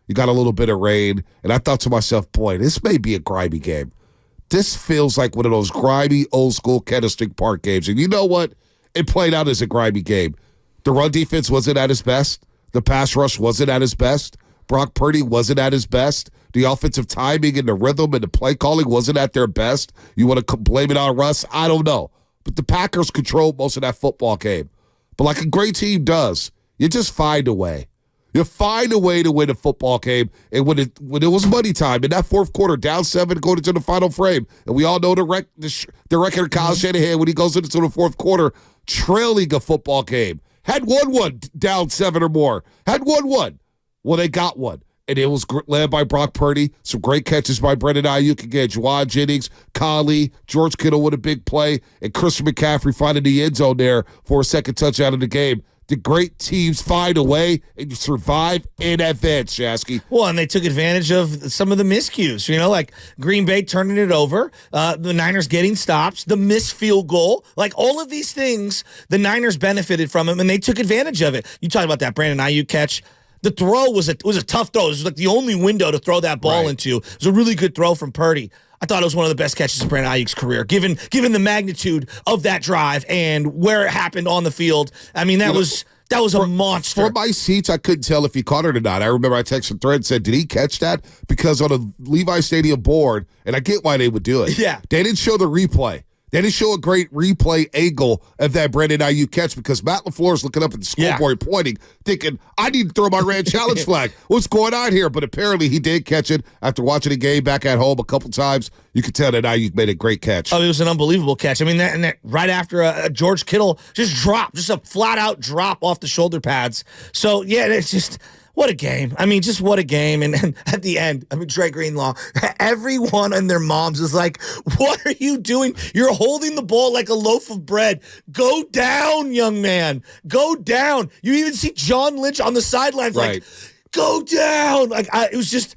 You got a little bit of rain. And I thought to myself, boy, this may be a grimy game. This feels like one of those grimy, old-school Candlestick Park games. And you know what? It played out as a grimy game. The run defense wasn't at its best. The pass rush wasn't at its best. Brock Purdy wasn't at his best. The offensive timing and the rhythm and the play calling wasn't at their best. You want to blame it on Russ? I don't know. But the Packers controlled most of that football game. But like a great team does, you just find a way. You find a way to win a football game. And when it was money time, in that fourth quarter, down 7 going into the final frame, and we all know the record of Kyle Shanahan when he goes into the fourth quarter, trailing a football game. Had won one down 7 or more. Had won one. Well, they got one. And it was led by Brock Purdy. Some great catches by Brandon Ayuk again. Juwan Jennings, Kali, George Kittle with a big play, and Christian McCaffrey finding the end zone there for a second touchdown of the game. The great teams find a way, and you survive and advance, Shasky. Well, and they took advantage of some of the miscues, like Green Bay turning it over, the Niners getting stops, the missed field goal. Like all of these things, the Niners benefited from them, and they took advantage of it. You talk about that Brandon Ayuk catch. The throw was a tough throw. It was like the only window to throw that ball into. It was a really good throw from Purdy. I thought it was one of the best catches of Brandon Ayuk's career, given the magnitude of that drive and where it happened on the field. I mean, that was a monster. For my seats, I couldn't tell if he caught it or not. I remember I texted Thread and said, did he catch that? Because on a Levi Stadium board, and I get why they would do it. Yeah. They didn't show the replay. They didn't show a great replay angle of that Brandon Ayuk catch because Matt LaFleur is looking up at the scoreboard pointing, thinking, I need to throw my red challenge flag. What's going on here? But apparently he did catch it after watching the game back at home a couple times. You could tell that Ayuk made a great catch. Oh, it was an unbelievable catch. I mean, that right after George Kittle just a flat-out drop off the shoulder pads. So, yeah, it's just – what a game. I mean, just what a game. And at the end, Dre Greenlaw, everyone and their moms is like, what are you doing? You're holding the ball like a loaf of bread. Go down, young man. Go down. You even see John Lynch on the sidelines like, go down. It was just,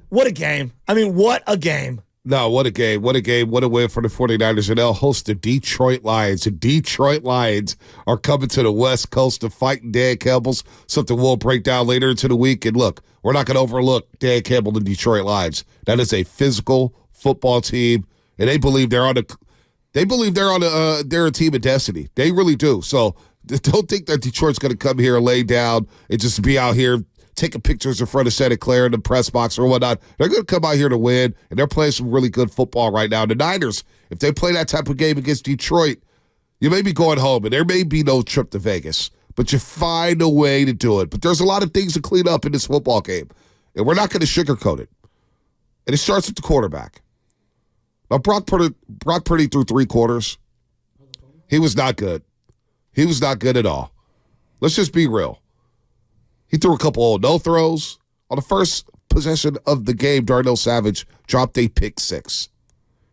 what a game. I mean, what a game. No, what a game. What a game. What a win for the 49ers. And they'll host the Detroit Lions. The Detroit Lions are coming to the West Coast to fight Dan Campbell's, something we'll break down later into the week. And look, we're not going to overlook Dan Campbell and the Detroit Lions. That is a physical football team, and they believe they're a team of destiny. They really do. So don't think that Detroit's going to come here and lay down and just be out here taking pictures in front of Santa Clara in the press box or whatnot. They're going to come out here to win, and they're playing some really good football right now. The Niners, if they play that type of game against Detroit, you may be going home, and there may be no trip to Vegas, but you find a way to do it. But there's a lot of things to clean up in this football game, and we're not going to sugarcoat it. And it starts with the quarterback. Now, Brock Purdy through 3 quarters. He was not good. He was not good at all. Let's just be real. He threw a couple of no throws. On the first possession of the game, Darnell Savage dropped a pick 6.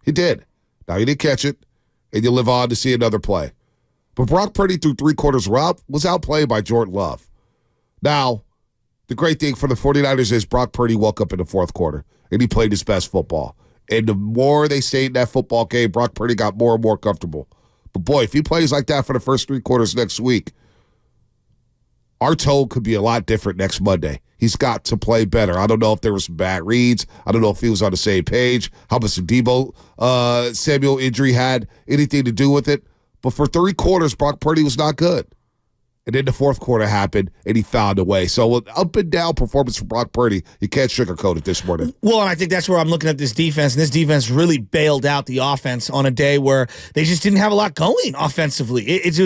He did. Now, he didn't catch it, and you live on to see another play. But Brock Purdy through 3 quarters was outplayed by Jordan Love. Now, the great thing for the 49ers is Brock Purdy woke up in the fourth quarter, and he played his best football. And the more they stayed in that football game, Brock Purdy got more and more comfortable. But, boy, if he plays like that for the first 3 quarters next week, our tone could be a lot different next Monday. He's got to play better. I don't know if there were some bad reads. I don't know if he was on the same page. How much the Debo Samuel injury had anything to do with it. But for 3 quarters, Brock Purdy was not good. And then the fourth quarter happened, and he found a way. So an up-and-down performance from Brock Purdy, you can't sugarcoat it this morning. Well, and I think that's where I'm looking at this defense, and this defense really bailed out the offense on a day where they just didn't have a lot going offensively. It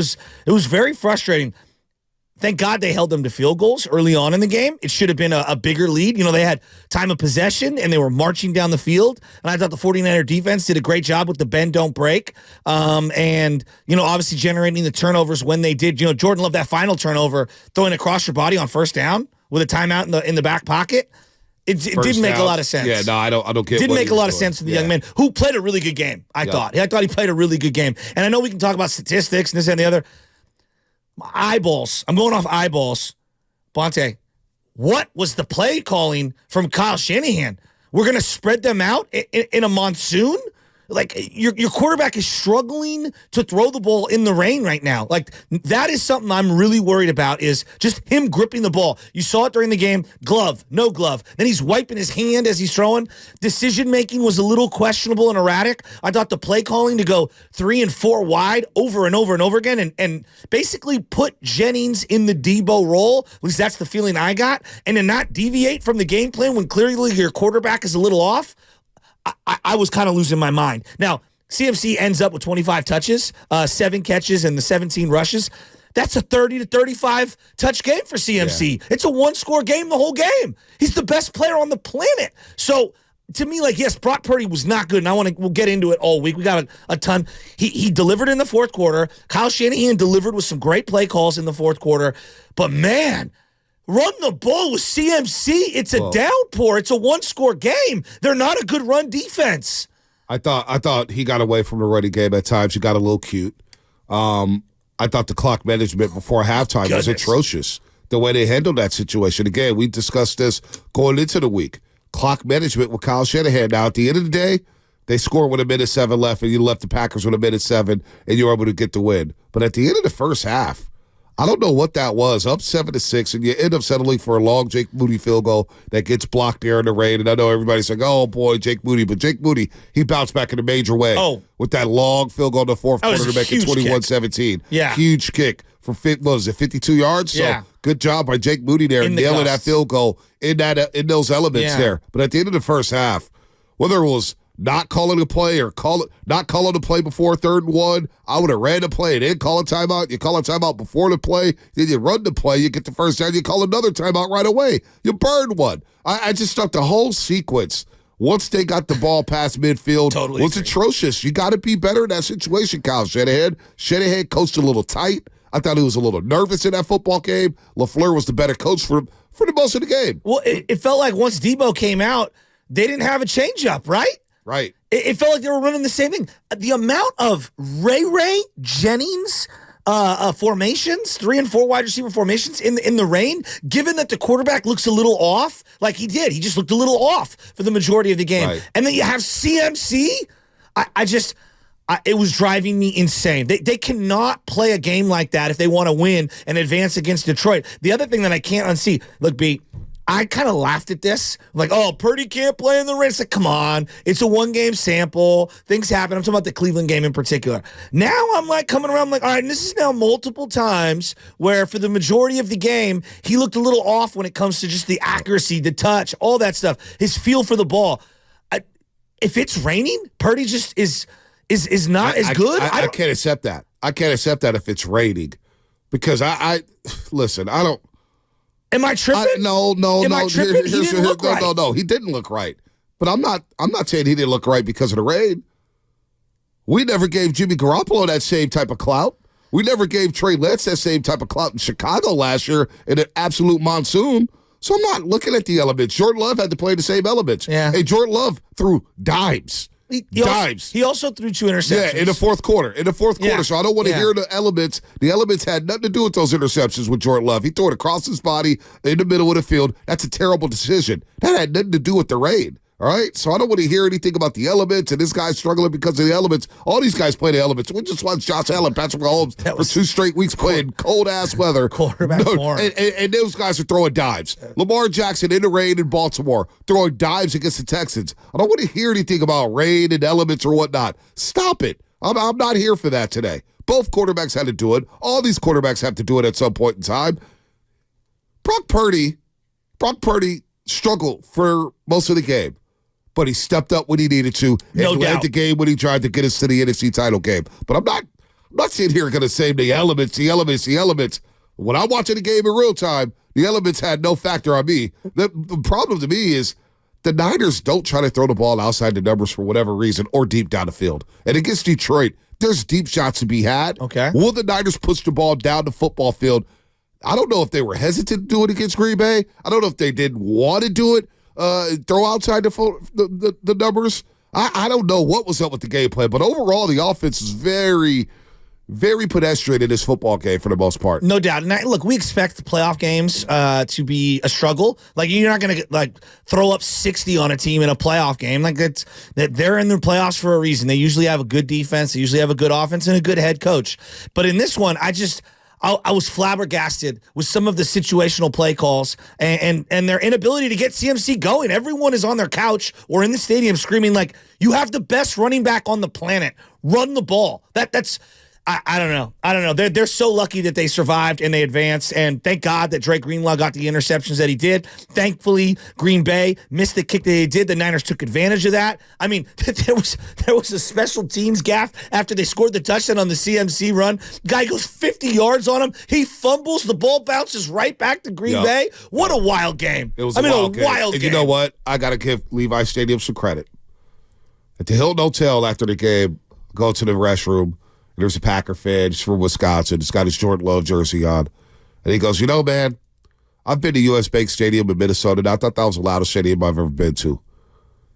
was very frustrating. Thank God they held them to field goals early on in the game. It should have been a bigger lead. They had time of possession, and they were marching down the field. And I thought the 49er defense did a great job with the bend, don't break. And obviously generating the turnovers when they did. Jordan Love, that final turnover, throwing across your body on first down with a timeout in the back pocket. It didn't make a lot of sense. Yeah, no, I don't get it. Didn't make a lot of sense for the young man who played a really good game, I thought. I thought he played a really good game. And I know we can talk about statistics and this and the other. Eyeballs. I'm going off eyeballs. Bonte, what was the play calling from Kyle Shanahan? We're going to spread them out in a monsoon? Like your quarterback is struggling to throw the ball in the rain right now. Like that is something I'm really worried about is just him gripping the ball. You saw it during the game, glove, no glove. Then he's wiping his hand as he's throwing. Decision making was a little questionable and erratic. I thought the play calling to go 3 and 4 wide over and over and over again and basically put Jennings in the Debo role, at least that's the feeling I got, and to not deviate from the game plan when clearly your quarterback is a little off. I was kind of losing my mind. Now, CMC ends up with 25 touches, 7 catches, and the 17 rushes. That's a 30 to 35 touch game for CMC. Yeah. It's a one-score game the whole game. He's the best player on the planet. So, to me, like, yes, Brock Purdy was not good, and we'll get into it all week. We got a ton. He delivered in the fourth quarter. Kyle Shanahan delivered with some great play calls in the fourth quarter. But, man, run the ball with CMC. It's a downpour. It's a one-score game. They're not a good run defense. I thought he got away from the running game at times. He got a little cute. I thought the clock management before halftime was atrocious. The way they handled that situation. Again, we discussed this going into the week. Clock management with Kyle Shanahan. Now, at the end of the day, they scored with 1:07 left, and you left the Packers with 1:07, and you were able to get the win. But at the end of the first half, I don't know what that was. Up 7-6, and you end up settling for a long Jake Moody field goal that gets blocked there in the rain. And I know everybody's like, oh, boy, Jake Moody. But Jake Moody, he bounced back in a major way with that long field goal in the fourth quarter to make it 21-17. Yeah. Huge kick for, 52 yards? Yeah. So good job by Jake Moody there, nailing that field goal in those elements there. But at the end of the first half, whether it was not calling a play or not calling a play before 3rd and 1. I would have ran the play and then call a timeout. You call a timeout before the play, then you run the play, you get the first down, you call another timeout right away. You burn one. I just thought the whole sequence, once they got the ball past midfield, was atrocious. You got to be better in that situation, Kyle Shanahan. Shanahan coached a little tight. I thought he was a little nervous in that football game. LaFleur was the better coach for the most of the game. Well, it felt like once Debo came out, they didn't have a changeup, right? Right. It felt like they were running the same thing. The amount of Ray Jennings formations, 3 and 4 wide receiver formations in the rain, given that the quarterback looks a little off, like he did. He just looked a little off for the majority of the game. Right. And then you have CMC. It was driving me insane. They cannot play a game like that if they want to win and advance against Detroit. The other thing that I can't unsee, look, B, I kind of laughed at this. I'm like, oh, Purdy can't play in the rain. It's like, come on. It's a one-game sample. Things happen. I'm talking about the Cleveland game in particular. Now I'm like coming around, I'm like, all right, and this is now multiple times where for the majority of the game, he looked a little off when it comes to just the accuracy, the touch, all that stuff, his feel for the ball. If it's raining, Purdy just is not as good. I can't accept that. I can't accept that if it's raining because listen, I don't. Am I tripping? No. Am I tripping? He didn't look right. No. He didn't look right. But I'm not saying he didn't look right because of the rain. We never gave Jimmy Garoppolo that same type of clout. We never gave Trey Lance that same type of clout in Chicago last year in an absolute monsoon. So I'm not looking at the elements. Jordan Love had to play the same elements. Yeah. Hey, Jordan Love threw dimes. He also threw 2 interceptions. Yeah, in the fourth quarter. So I don't want to hear the elements. The elements had nothing to do with those interceptions with Jordan Love. He threw it across his body in the middle of the field. That's a terrible decision. That had nothing to do with the rain. All right? So I don't want to hear anything about the elements and this guy's struggling because of the elements. All these guys play the elements. We just watched Josh Allen, Patrick Mahomes for 2 straight weeks playing cold-ass weather. Quarterback and those guys are throwing dives. Lamar Jackson in the rain in Baltimore throwing dives against the Texans. I don't want to hear anything about rain and elements or whatnot. Stop it. I'm not here for that today. Both quarterbacks had to do it. All these quarterbacks have to do it at some point in time. Brock Purdy struggled for most of the game. But he stepped up when he needed to and led the game when he tried to get us to the NFC title game. But I'm not sitting here going to say the elements. When I'm watching the game in real time, the elements had no factor on me. The problem to me is the Niners don't try to throw the ball outside the numbers for whatever reason or deep down the field. And against Detroit, there's deep shots to be had. Okay. Will the Niners push the ball down the football field? I don't know if they were hesitant to do it against Green Bay. I don't know if they didn't want to do it. Throw outside the numbers. I don't know what was up with the game plan, but overall the offense is very, very pedestrian in this football game for the most part. No doubt. And look, we expect the playoff games to be a struggle. Like, you're not going to throw up 60 on a team in a playoff game. Like, they're in the playoffs for a reason. They usually have a good defense. They usually have a good offense and a good head coach. But in this one, I was flabbergasted with some of the situational play calls and their inability to get CMC going. Everyone is on their couch or in the stadium screaming like, you have the best running back on the planet. Run the ball. That's I don't know. I don't know. They're so lucky that they survived and they advanced, and thank God that Drake Greenlaw got the interceptions that he did. Thankfully, Green Bay missed the kick that they did. The Niners took advantage of that. I mean, there was a special teams gaffe after they scored the touchdown on the CMC run. Guy goes 50 yards on him. He fumbles. The ball bounces right back to Green Bay. What a wild game. It was a wild game. And you know what? I got to give Levi Stadium some credit. At the Hilton Hotel after the game, go to the restroom. There's a Packer fan. He's from Wisconsin. He's got his Jordan Love jersey on. And he goes, you know, man, I've been to U.S. Bank Stadium in Minnesota, and I thought that was the loudest stadium I've ever been to.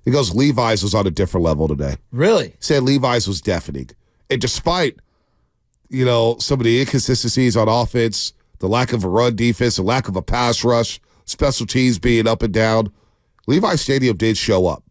He goes, Levi's was on a different level today. Really? He said Levi's was deafening. And despite, some of the inconsistencies on offense, the lack of a run defense, the lack of a pass rush, special teams being up and down, Levi's Stadium did show up.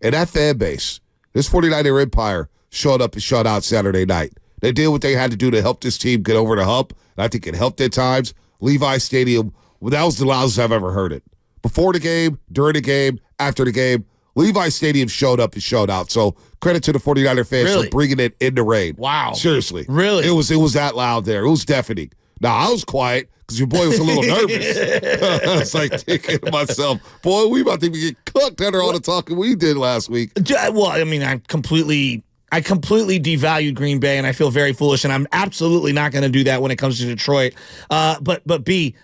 And that fan base, this 49er Empire, showed up and shut out Saturday night. They did what they had to do to help this team get over the hump, and I think it helped at times. Levi Stadium, that was the loudest I've ever heard it. Before the game, during the game, after the game, Levi Stadium showed up and showed out. So credit to the 49er fans for bringing it in the rain. Wow. Seriously. Really? It was that loud there. It was deafening. Now, I was quiet because your boy was a little nervous. I was like thinking to myself, boy, we about to get cooked after all the talking we did last week. Well, I mean, I completely devalued Green Bay, and I feel very foolish, and I'm absolutely not going to do that when it comes to Detroit. But B,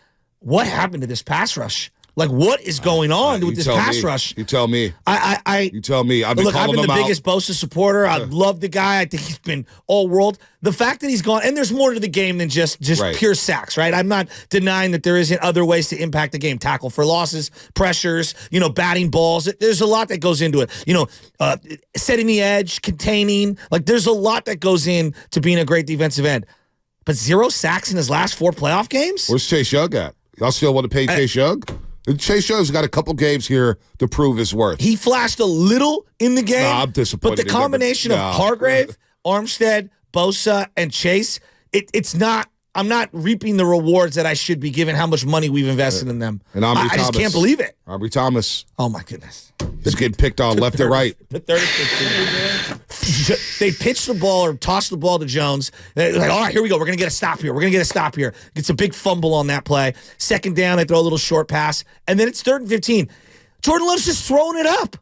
what happened to this pass rush? Like, what is going on with this pass rush? You tell me. You tell me. I've been the biggest Bosa supporter. I love the guy. I think he's been all world. The fact that he's gone, and there's more to the game than just pure sacks, right? I'm not denying that there isn't other ways to impact the game. Tackle for losses, pressures, batting balls. There's a lot that goes into it. Setting the edge, containing. Like, there's a lot that goes into being a great defensive end. But 0 sacks in his last 4 playoff games? Where's Chase Young at? Y'all still want to pay Chase Young? Chase Young's got a couple games here to prove his worth. He flashed a little in the game. I'm disappointed. But the combination of Hargrave, Armstead, Bosa, and Chase, it's not. I'm not reaping the rewards that I should be given how much money we've invested in them. And I just can't believe it. Aubrey Thomas. Oh, my goodness. He's getting picked on left and right. The 30-15. They pitch the ball or toss the ball to Jones. They're like, all right, here we go. We're going to get a stop here. Gets a big fumble on that play. Second down, they throw a little short pass. And then it's 3rd and 15. Jordan Love's just throwing it up.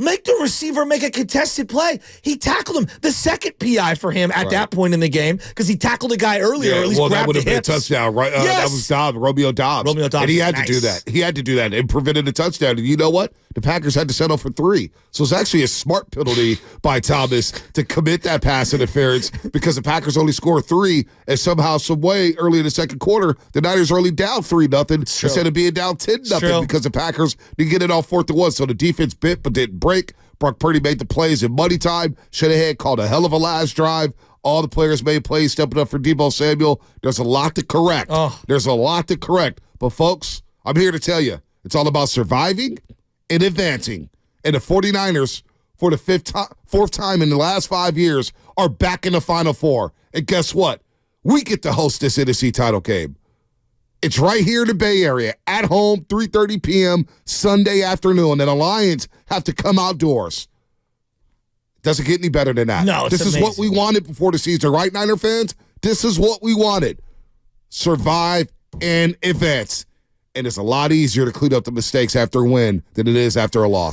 Make the receiver make a contested play. He tackled him. The second PI for him at that point in the game because he tackled a guy earlier. Or at least that would have been hips. a touchdown, right? That was Romeo Doubs. And he had to do that. He had to do that and prevented a touchdown. And you know what? The Packers had to settle for 3. So it's actually a smart penalty by Thomas to commit that pass interference because the Packers only scored 3, and somehow, some way, early in the second quarter, the Niners are only down 3-0 instead of being down 10-0 because the Packers didn't get it all 4th and 1. So the defense bit but didn't break. Brock Purdy made the plays in money time. Shanahan called a hell of a last drive. All the players made plays, stepping up for Deebo Samuel. There's a lot to correct. There's a lot to correct. But, folks, I'm here to tell you, it's all about surviving and advancing. And the 49ers, for the 4th time in the last 5 years, are back in the Final Four. And guess what? We get to host this NFC title game. It's right here in the Bay Area, at home, 3:30 p.m. Sunday afternoon, and the Lions have to come outdoors. Doesn't get any better than that. No, this is amazing. what we wanted before the season, right, Niner fans? This is what we wanted. Survive and advance. And it's a lot easier to clean up the mistakes after a win than it is after a loss.